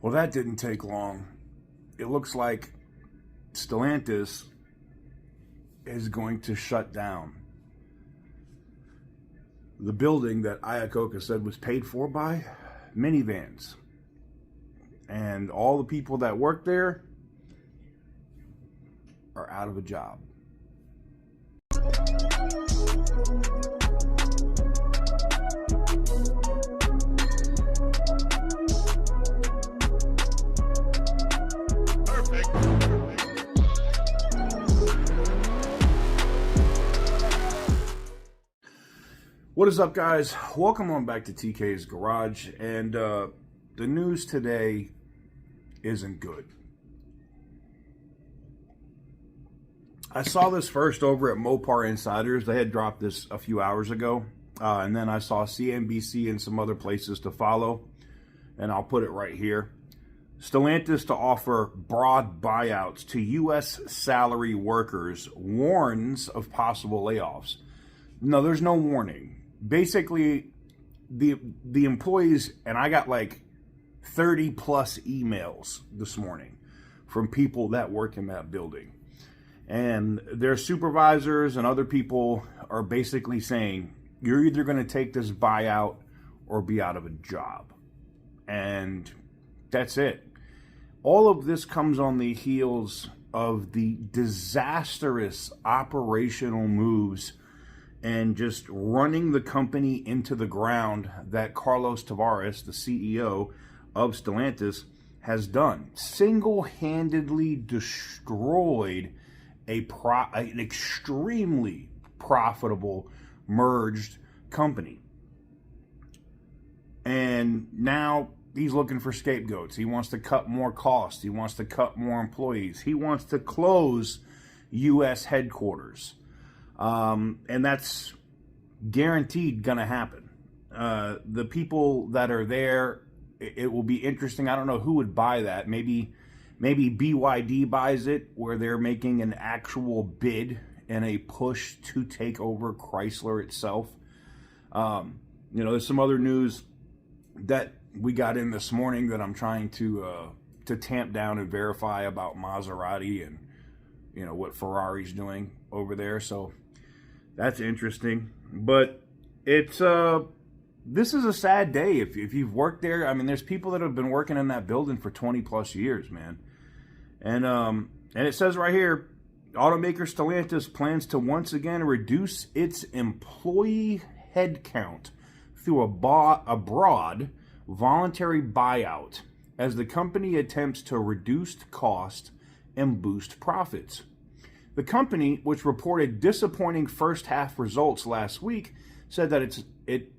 Well, that didn't take long. It looks like Stellantis is going to shut down the building that Iacocca said was paid for by minivans. And all the people that work there are out of a job. What is up, guys? Welcome on back to TK's Garage. And the news today isn't good. I saw this first over at Mopar Insiders. They had dropped this a few hours ago. And then I saw CNBC and some other places to follow. And I'll put it right here. Stellantis to offer broad buyouts to U.S. salary workers, warns of possible layoffs. No, there's no warning. Basically, the employees, and I got like 30 plus emails this morning from people that work in that building. And their supervisors and other people are basically saying, you're either going to take this buyout or be out of a job. And that's it. All of this comes on the heels of the disastrous operational moves and just running the company into the ground that Carlos Tavares, the CEO of Stellantis, has done. Single-handedly destroyed an extremely profitable merged company. And now he's looking for scapegoats. He wants to cut more costs. He wants to cut more employees. He wants to close U.S. headquarters. And that's guaranteed going to happen. The people that are there, it will be interesting. I don't know who would buy that. Maybe BYD buys it, where they're making an actual bid and a push to take over Chrysler itself. There's some other news that we got in this morning that I'm trying to tamp down and verify about Maserati and, what Ferrari's doing over there. So that's interesting. But it's this is a sad day if you've worked there. I mean, there's people that have been working in that building for 20 plus years, man. And it says right here, automaker Stellantis plans to once again reduce its employee headcount through a broad voluntary buyout as the company attempts to reduce cost and boost profits. The company, which reported disappointing first half results last week, said that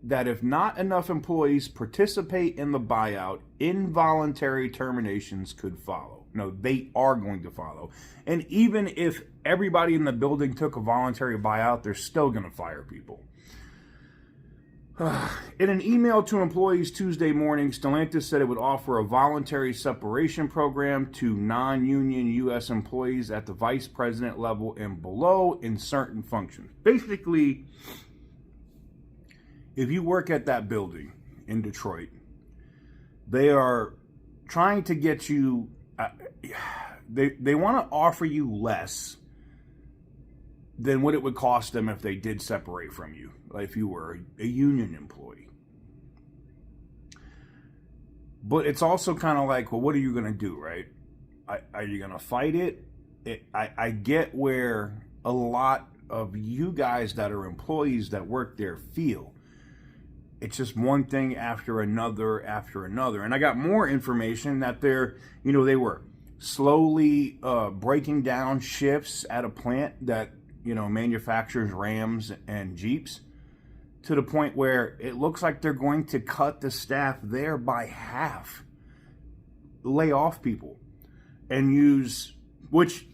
that if not enough employees participate in the buyout, involuntary terminations could follow. No, they are going to follow. And even if everybody in the building took a voluntary buyout, they're still going to fire people. In an email to employees Tuesday morning, Stellantis said it would offer a voluntary separation program to non-union U.S. employees at the vice president level and below in certain functions. Basically, if you work at that building in Detroit, they are trying to get you, they want to offer you less than what it would cost them if they did separate from you, like if you were a union employee. But it's also kind of like, well, what are you going to do, right? Are you going to fight it? I get where a lot of you guys that are employees that work there feel. It's just one thing after another. And I got more information that they were slowly breaking down shifts at a plant that manufactures Rams and Jeeps, to the point where it looks like they're going to cut the staff there by half, lay off people, and which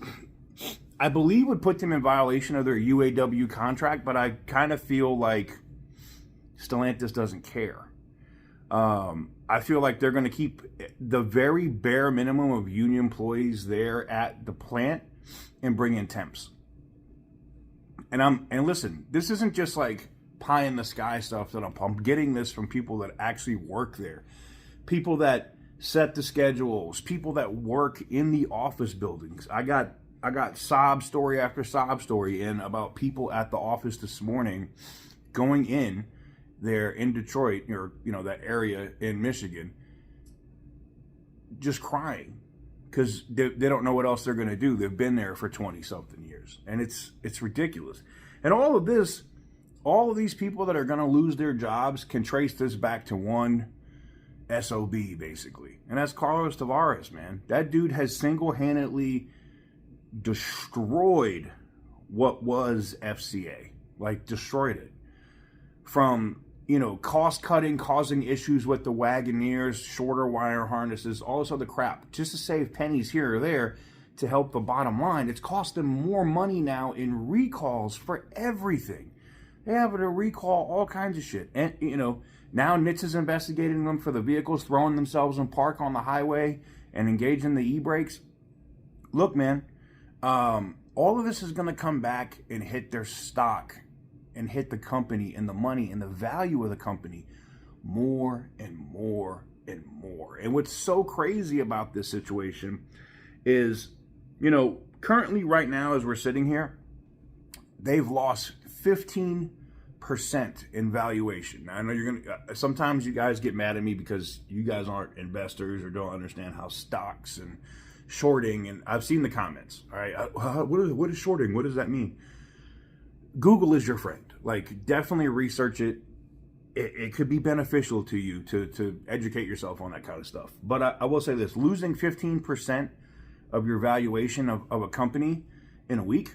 I believe would put them in violation of their UAW contract, but I kind of feel like Stellantis doesn't care. I feel like they're going to keep the very bare minimum of union employees there at the plant and bring in temps. And listen, this isn't just like pie in the sky stuff that I'm getting this from people that actually work there. People that set the schedules, people that work in the office buildings. I got sob story after sob story in about people at the office this morning going in there in Detroit, or that area in Michigan, just crying because they don't know what else they're going to do. They've been there for 20 something years, and it's ridiculous. And all of these people that are going to lose their jobs can trace this back to one SOB, basically, and that's Carlos Tavares, man. That dude has single-handedly destroyed what was FCA, like destroyed it. From cost cutting, causing issues with the Wagoneers, shorter wire harnesses, all this other crap, just to save pennies here or there to help the bottom line. It's cost them more money now in recalls for everything. They have to recall all kinds of shit. And, now NHTSA is investigating them for the vehicles throwing themselves in park on the highway and engaging the e-brakes. Look, man, all of this is going to come back and hit their stock and hit the company and the money and the value of the company more and more and more. And what's so crazy about this situation is, currently right now as we're sitting here, they've lost 15% in valuation. Now, I know sometimes you guys get mad at me because you guys aren't investors or don't understand how stocks and shorting, and I've seen the comments. All right, what is shorting? What does that mean? Google is your friend. Like, definitely research it. It could be beneficial to you to educate yourself on that kind of stuff. But I will say this, losing 15% of your valuation of a company in a week,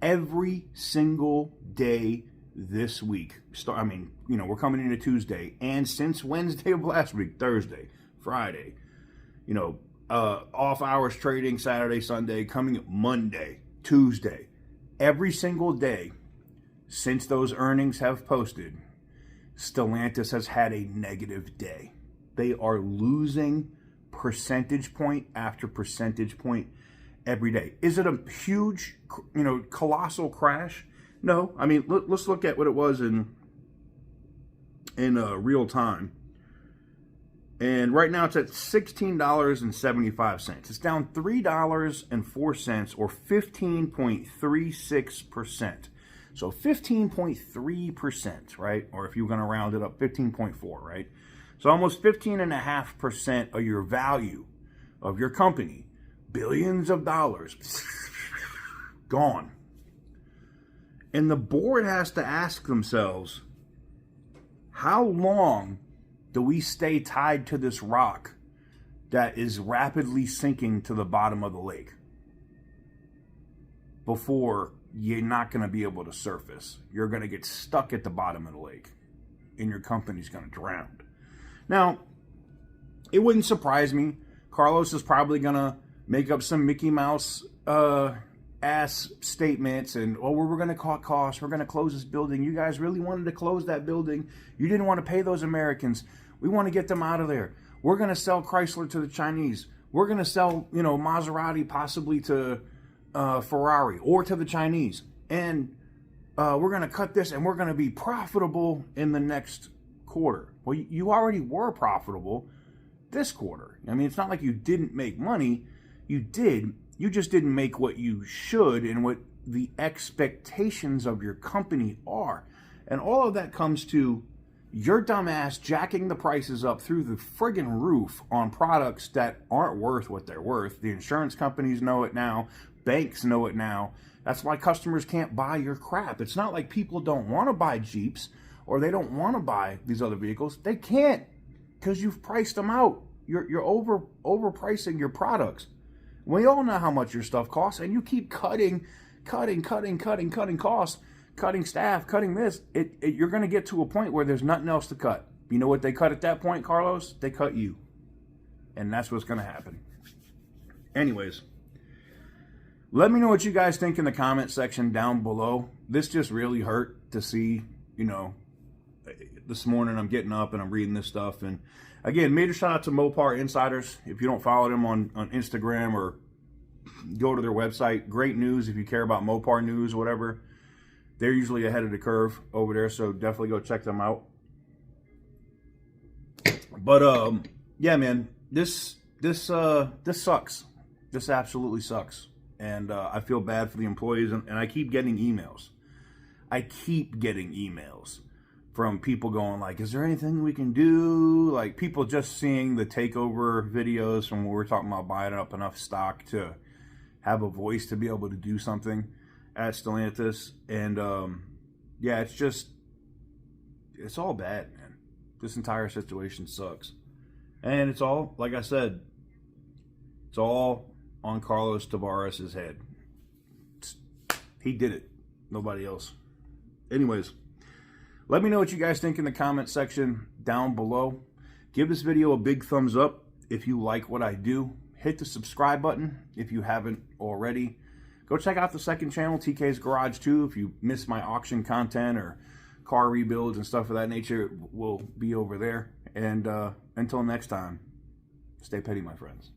every single day this week. We're coming into Tuesday, and since Wednesday of last week, Thursday, Friday, off hours trading, Saturday, Sunday, coming Monday, Tuesday, every single day since those earnings have posted, Stellantis has had a negative day. They are losing percentage point after percentage point every day. Is it a huge, colossal crash? No. I mean, let's look at what it was in real time. And right now it's at $16.75. It's down $3.04 or 15.36%. So 15.3%, right? Or if you're going to round it up, 15.4, right? So almost 15.5% of your value of your company, billions of dollars, gone. And the board has to ask themselves, how long do we stay tied to this rock that is rapidly sinking to the bottom of the lake before you're not going to be able to surface? You're going to get stuck at the bottom of the lake and your company's going to drown. Now, it wouldn't surprise me. Carlos is probably going to make up some Mickey Mouse ass statements and, we're going to cut costs. We're going to close this building. You guys really wanted to close that building. You didn't want to pay those Americans. We want to get them out of there. We're going to sell Chrysler to the Chinese. We're going to sell, Maserati possibly to Ferrari or to the Chinese. And we're going to cut this and we're going to be profitable in the next quarter. Well, you already were profitable this quarter. I mean, it's not like you didn't make money. You did. You just didn't make what you should and what the expectations of your company are. And all of that comes to your dumbass jacking the prices up through the friggin' roof on products that aren't worth what they're worth. The insurance companies know it now. Banks know it now. That's why customers can't buy your crap. It's not like people don't want to buy Jeeps or they don't want to buy these other vehicles. They can't because you've priced them out. You're overpricing your products. We all know how much your stuff costs, and you keep cutting costs, cutting staff, cutting this. You're going to get to a point where there's nothing else to cut. You know what they cut at that point, Carlos? They cut you. And that's what's going to happen. Anyways, let me know what you guys think in the comment section down below. This just really hurt to see, this morning I'm getting up and I'm reading this stuff. And again, major shout out to Mopar Insiders. If you don't follow them on Instagram or go to their website, great news if you care about Mopar news or whatever. They're usually ahead of the curve over there, so definitely go check them out. But yeah, man, this sucks. This absolutely sucks. And I feel bad for the employees, and I keep getting emails. I keep getting emails from people going like, is there anything we can do? Like, people just seeing the takeover videos from where we're talking about buying up enough stock to have a voice to be able to do something at Stellantis. And yeah, it's all bad, man. This entire situation sucks. And it's all, like I said, it's all on Carlos Tavares' head. He did it. Nobody else. Anyways, let me know what you guys think in the comment section down below. Give this video a big thumbs up if you like what I do. Hit the subscribe button if you haven't already. Go check out the second channel, TK's Garage 2, if you miss my auction content or car rebuilds and stuff of that nature. It will be over there. And until next time, stay petty, my friends.